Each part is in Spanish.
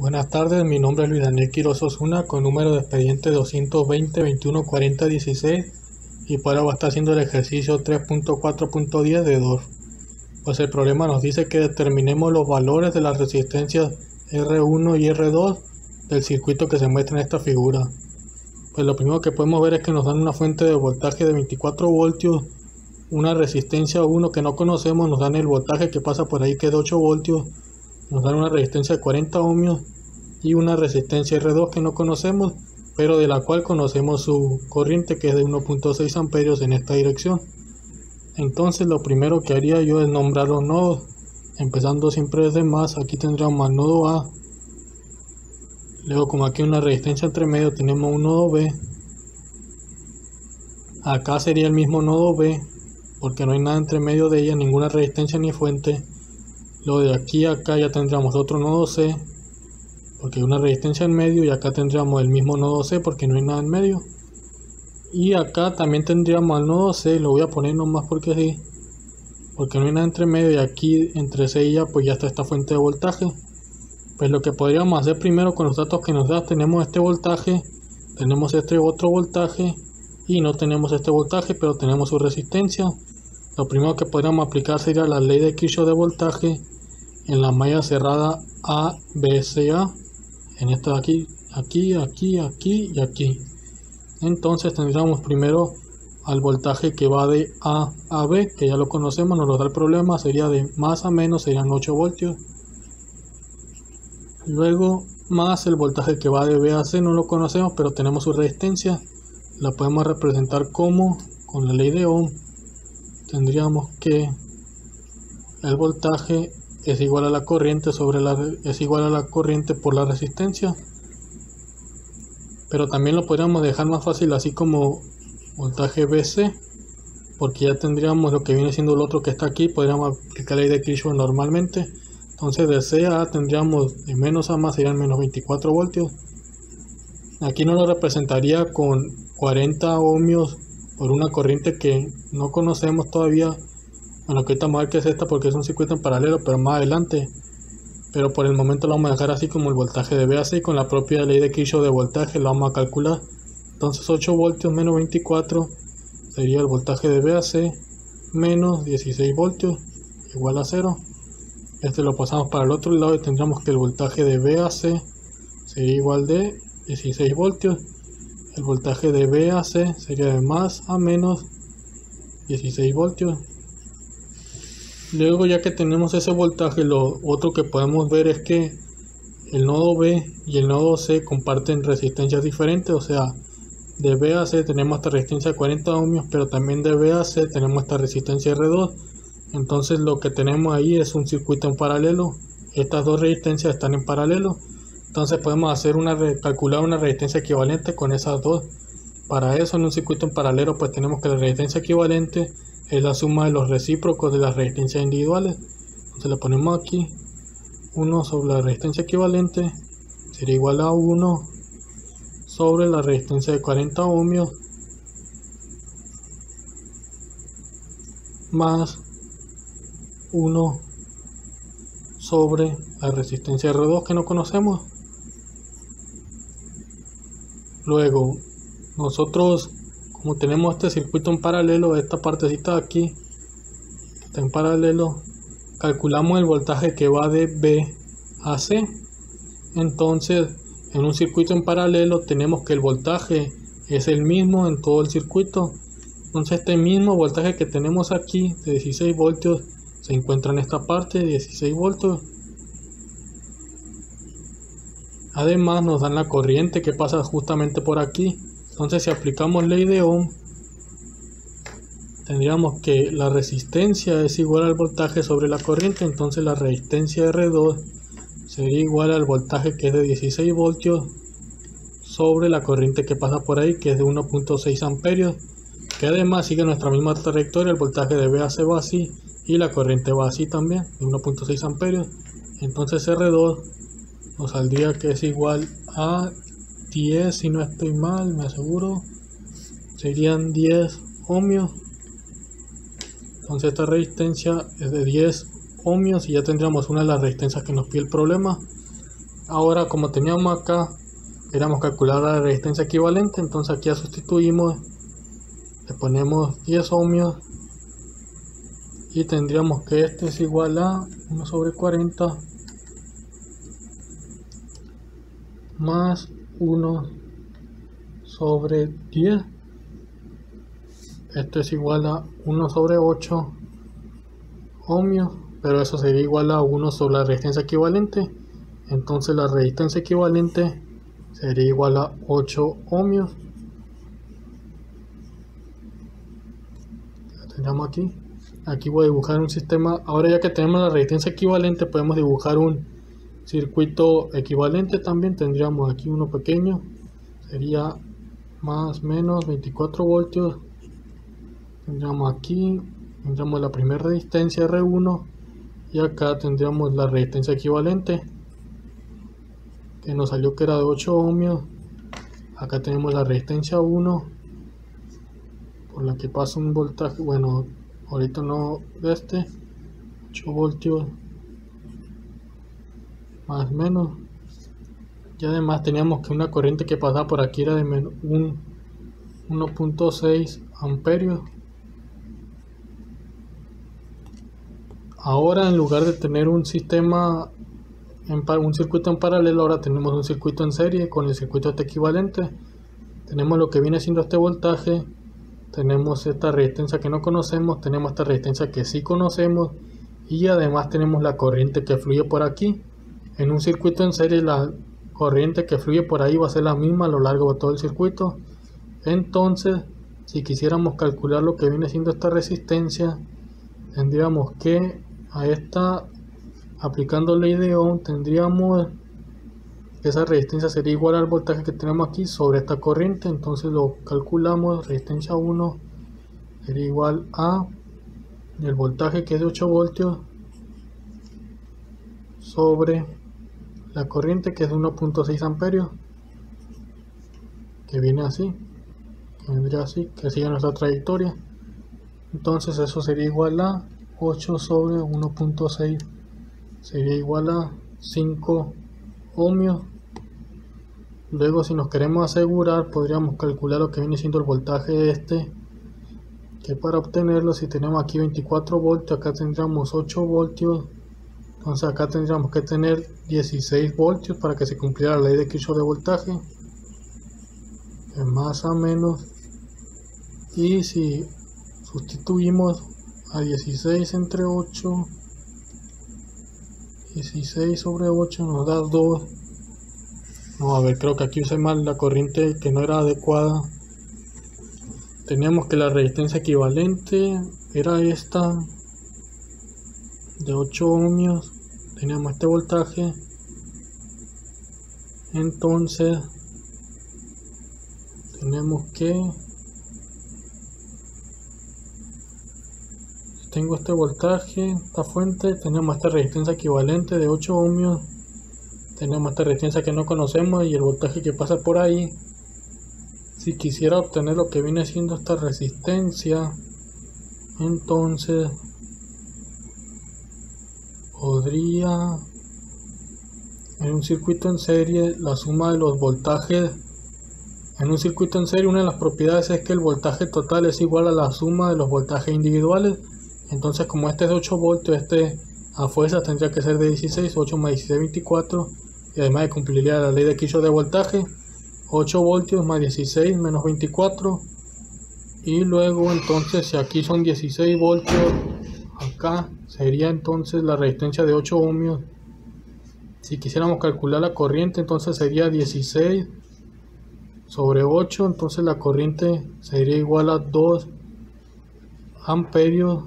Buenas tardes, mi nombre es Luis Daniel Quiroz Osuna con número de expediente 220-2140-16 y por ahora va a estar haciendo el ejercicio 3.4.10 de DOR. Pues el problema nos dice que determinemos los valores de las resistencias R1 y R2 del circuito que se muestra en esta figura. Pues lo primero que podemos ver es que nos dan una fuente de voltaje de 24 voltios, una resistencia 1 que no conocemos, nos dan el voltaje que pasa por ahí que es de 8 voltios, nos dan una resistencia de 40 ohmios y una resistencia R2 que no conocemos, pero de la cual conocemos su corriente, que es de 1.6 amperios en esta dirección. Entonces lo primero que haría yo es nombrar los nodos, empezando siempre desde más. Aquí tendríamos al nodo A, luego como aquí una resistencia entre medio tenemos un nodo B, acá sería el mismo nodo B porque no hay nada entre medio de ella, ninguna resistencia ni fuente. Luego de aquí a acá ya tendríamos otro nodo C porque hay una resistencia en medio, y acá tendríamos el mismo nodo C porque no hay nada en medio, y acá también tendríamos al nodo C. Lo voy a poner nomás porque sí, porque no hay nada entre medio, y aquí entre C y A pues ya está esta fuente de voltaje. Pues lo que podríamos hacer primero con los datos que nos da, tenemos este voltaje, tenemos este otro voltaje y no tenemos este voltaje pero tenemos su resistencia. Lo primero que podríamos aplicar sería la ley de Kirchhoff de voltaje en la malla cerrada ABCA, en esta de aquí, aquí y aquí. Entonces tendríamos primero al voltaje que va de A a B, que ya lo conocemos, nos lo da el problema, sería de más a menos, serían 8 voltios. Luego más el voltaje que va de B a C, no lo conocemos pero tenemos su resistencia, la podemos representar como con la ley de Ohm. Tendríamos que el voltaje es igual a la corriente por la resistencia, pero también lo podríamos dejar más fácil así como voltaje BC, porque ya tendríamos lo que viene siendo el otro que está aquí, podríamos aplicar la ley de Kirchhoff normalmente. Entonces de C a A tendríamos de menos a más, serían menos 24 voltios. Aquí no lo representaría con 40 ohmios por una corriente que no conocemos todavía. Bueno, que vamos a ver qué es esta porque es un circuito en paralelo, pero más adelante. Pero por el momento lo vamos a dejar así como el voltaje de BAC, y con la propia ley de Kirchhoff de voltaje lo vamos a calcular. Entonces 8 voltios menos 24 sería el voltaje de BAC menos 16 voltios igual a 0. Este lo pasamos para el otro lado y tendríamos que el voltaje de BAC sería igual de 16 voltios. El voltaje de BAC sería de más a menos 16 voltios. Luego, ya que tenemos ese voltaje, lo otro que podemos ver es que el nodo B y el nodo C comparten resistencias diferentes. O sea, de B a C tenemos esta resistencia de 40 ohmios, pero también de B a C tenemos esta resistencia R2. Entonces lo que tenemos ahí es un circuito en paralelo. Estas dos resistencias están en paralelo. Entonces podemos hacer calcular una resistencia equivalente con esas dos. Para eso, en un circuito en paralelo pues tenemos que la resistencia equivalente es la suma de los recíprocos de las resistencias individuales. Entonces le ponemos aquí 1 sobre la resistencia equivalente sería igual a 1 sobre la resistencia de 40 ohmios más 1 sobre la resistencia R2 que no conocemos. Luego nosotros, como tenemos este circuito en paralelo, esta partecita de aquí que está en paralelo, calculamos el voltaje que va de B a C. Entonces en un circuito en paralelo tenemos que el voltaje es el mismo en todo el circuito. Entonces este mismo voltaje que tenemos aquí de 16 voltios se encuentra en esta parte de 16 voltios. Además nos dan la corriente que pasa justamente por aquí. Entonces si aplicamos ley de Ohm, tendríamos que la resistencia es igual al voltaje sobre la corriente. Entonces la resistencia R2 sería igual al voltaje que es de 16 voltios sobre la corriente que pasa por ahí, que es de 1.6 amperios, que además sigue nuestra misma trayectoria. El voltaje de BAC va así y la corriente va así también, de 1.6 amperios. Entonces R2 nos saldría que es igual a 10, si no estoy mal, me aseguro, serían 10 ohmios. Entonces esta resistencia es de 10 ohmios y ya tendríamos una de las resistencias que nos pide el problema. Ahora, como teníamos acá, queríamos calcular la resistencia equivalente, entonces aquí ya sustituimos, le ponemos 10 ohmios y tendríamos que este es igual a 1 sobre 40 más 1 sobre 10. Esto es igual a 1 sobre 8 ohmios, pero eso sería igual a 1 sobre la resistencia equivalente. Entonces la resistencia equivalente sería igual a 8 ohmios. La tendríamos aquí. Aquí voy a dibujar un sistema. Ahora ya que tenemos la resistencia equivalente, podemos dibujar un circuito equivalente también. Tendríamos aquí uno pequeño. Sería más menos 24 voltios. Tendríamos aquí, tendríamos la primera resistencia R1 y acá tendríamos la resistencia equivalente que nos salió que era de 8 ohmios. Acá tenemos la resistencia 1 por la que pasa un voltaje, bueno, ahorita no de 8 voltios más menos, y además teníamos que una corriente que pasaba por aquí era de 1.6 amperios. Ahora, en lugar de tener un sistema un circuito en paralelo, ahora tenemos un circuito en serie con el circuito equivalente. Tenemos lo que viene siendo este voltaje, tenemos esta resistencia que no conocemos, tenemos esta resistencia que sí conocemos y además tenemos la corriente que fluye por aquí. En un circuito en serie la corriente que fluye por ahí va a ser la misma a lo largo de todo el circuito. Entonces, si quisiéramos calcular lo que viene siendo esta resistencia, tendríamos que a esta, aplicando ley de Ohm, tendríamos que esa resistencia sería igual al voltaje que tenemos aquí sobre esta corriente. Entonces lo calculamos, resistencia 1 sería igual a el voltaje que es de 8 voltios sobre la corriente que es de 1.6 amperios, que viene así, que vendría así, que sigue nuestra trayectoria. Entonces eso sería igual a 8 sobre 1.6 sería igual a 5 ohmios. Luego, si nos queremos asegurar, podríamos calcular lo que viene siendo el voltaje de este, que para obtenerlo, si tenemos aquí 24 voltios, acá tendríamos 8 voltios, entonces acá tendríamos que tener 16 voltios para que se cumpliera la ley de Kirchhoff de voltaje, de más a menos. Y si sustituimos a 16 entre 8, 16 sobre 8 nos da 2. No, a ver, creo que aquí usé mal la corriente que no era adecuada. Teníamos que la resistencia equivalente era esta de 8 ohmios. Teníamos este voltaje. Entonces tenemos que, tengo este voltaje, esta fuente, tenemos esta resistencia equivalente de 8 ohmios, tenemos esta resistencia que no conocemos y el voltaje que pasa por ahí. Si quisiera obtener lo que viene siendo esta resistencia, entonces podría, en un circuito en serie, la suma de los voltajes. En un circuito en serie, una de las propiedades es que el voltaje total es igual a la suma de los voltajes individuales. Entonces, como este es de 8 voltios, este a fuerza tendría que ser de 16, 8 más 16, 24, y además cumpliría la ley de Kirchhoff de voltaje, 8 voltios más 16 menos 24, y luego entonces si aquí son 16 voltios, acá sería entonces la resistencia de 8 ohmios. Si quisiéramos calcular la corriente, entonces sería 16 sobre 8, entonces la corriente sería igual a 2 amperios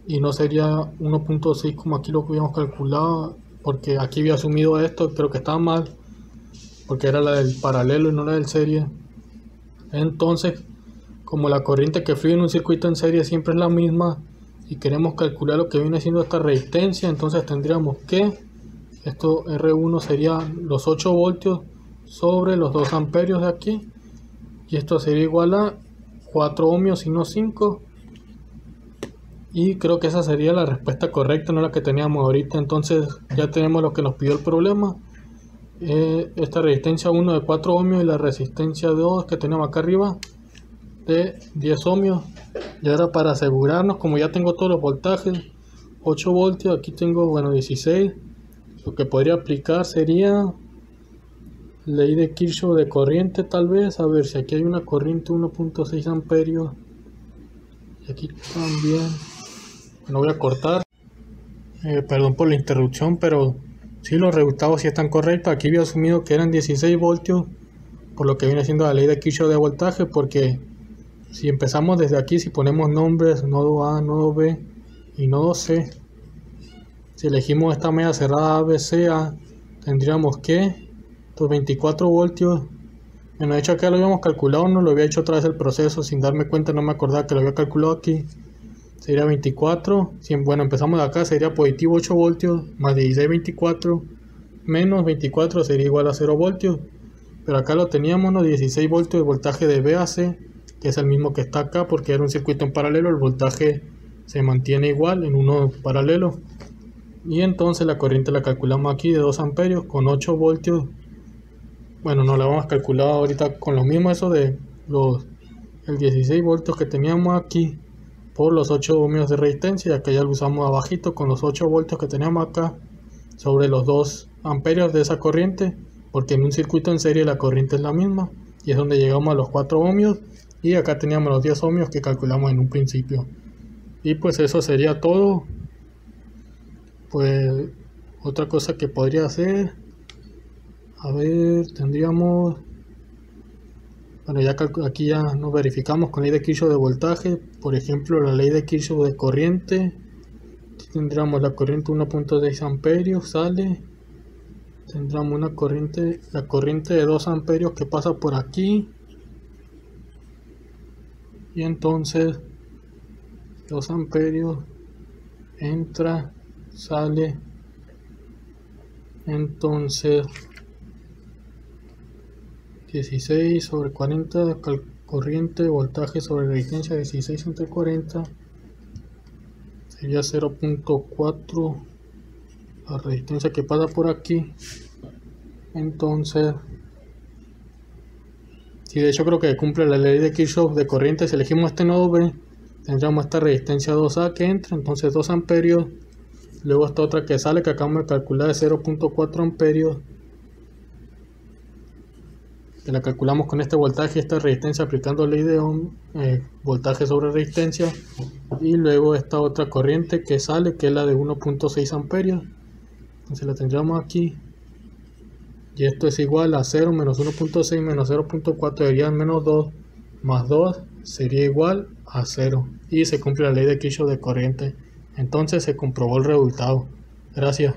y no sería 1.6 como aquí lo habíamos calculado, porque aquí había asumido esto, creo que estaba mal, porque era la del paralelo y no la del serie. Entonces, como la corriente que fluye en un circuito en serie siempre es la misma y queremos calcular lo que viene siendo esta resistencia, entonces tendríamos que esto R1 sería los 8 voltios sobre los 2 amperios de aquí, y esto sería igual a 4 ohmios y no 5, y creo que esa sería la respuesta correcta, no la que teníamos ahorita. Entonces ya tenemos lo que nos pidió el problema. esta resistencia 1 de 4 ohmios y la resistencia 2 que tenemos acá arriba de 10 ohmios. Y ahora, para asegurarnos, como ya tengo todos los voltajes, 8 voltios, aquí tengo, bueno, 16, lo que podría aplicar sería ley de Kirchhoff de corriente, tal vez. A ver si aquí hay una corriente 1.6 amperios y aquí también. Bueno, voy a cortar, perdón por la interrupción, pero sí, los resultados sí están correctos. Aquí había asumido que eran 16 voltios, por lo que viene siendo la ley de Kirchhoff de voltaje, porque si empezamos desde aquí, si ponemos nombres, nodo A, nodo B y nodo C, si elegimos esta media cerrada ABCA, tendríamos que estos 24 voltios. Bueno, de hecho acá lo habíamos calculado, no lo había hecho otra vez el proceso sin darme cuenta, no me acordaba que lo había calculado aquí. Sería 24, bueno, empezamos de acá, sería positivo 8 voltios más 16, 24, menos 24 sería igual a 0 voltios. Pero acá lo teníamos, ¿no? 16 voltios de voltaje de B a C, que es el mismo que está acá porque era un circuito en paralelo, el voltaje se mantiene igual en uno paralelo. Y entonces la corriente la calculamos aquí de 2 amperios con 8 voltios. Bueno, no la vamos a calcular ahorita con lo mismo, eso de el 16 voltios que teníamos aquí por los 8 ohmios de resistencia, y acá ya lo usamos abajito con los 8 voltios que teníamos acá sobre los 2 amperios de esa corriente, porque en un circuito en serie la corriente es la misma, y es donde llegamos a los 4 ohmios, y acá teníamos los 10 ohmios que calculamos en un principio. Y pues eso sería todo. Pues otra cosa que podría hacer, a ver, tendríamos, bueno, ya aquí ya nos verificamos con ley de Kirchhoff de voltaje. Por ejemplo, la ley de Kirchhoff de corriente, tendríamos la corriente 1.6 amperios, sale, tendríamos una corriente, la corriente de 2 amperios que pasa por aquí, y entonces 2 amperios entra, sale, entonces 16 sobre 40, corriente, voltaje sobre resistencia, 16 entre 40 sería 0.4 la resistencia que pasa por aquí. Entonces, si de hecho creo que cumple la ley de Kirchhoff de corriente, si elegimos este nodo B, tendríamos esta resistencia 2A que entra, entonces 2 amperios, luego esta otra que sale, que acabamos de calcular, de 0.4 amperios, que la calculamos con este voltaje y esta resistencia aplicando ley de Ohm, voltaje sobre resistencia, y luego esta otra corriente que sale, que es la de 1.6 amperios, entonces la tendríamos aquí, y esto es igual a 0 menos 1.6 menos 0.4 sería menos 2, más 2 sería igual a 0, y se cumple la ley de Kirchhoff de corriente. Entonces se comprobó el resultado. Gracias.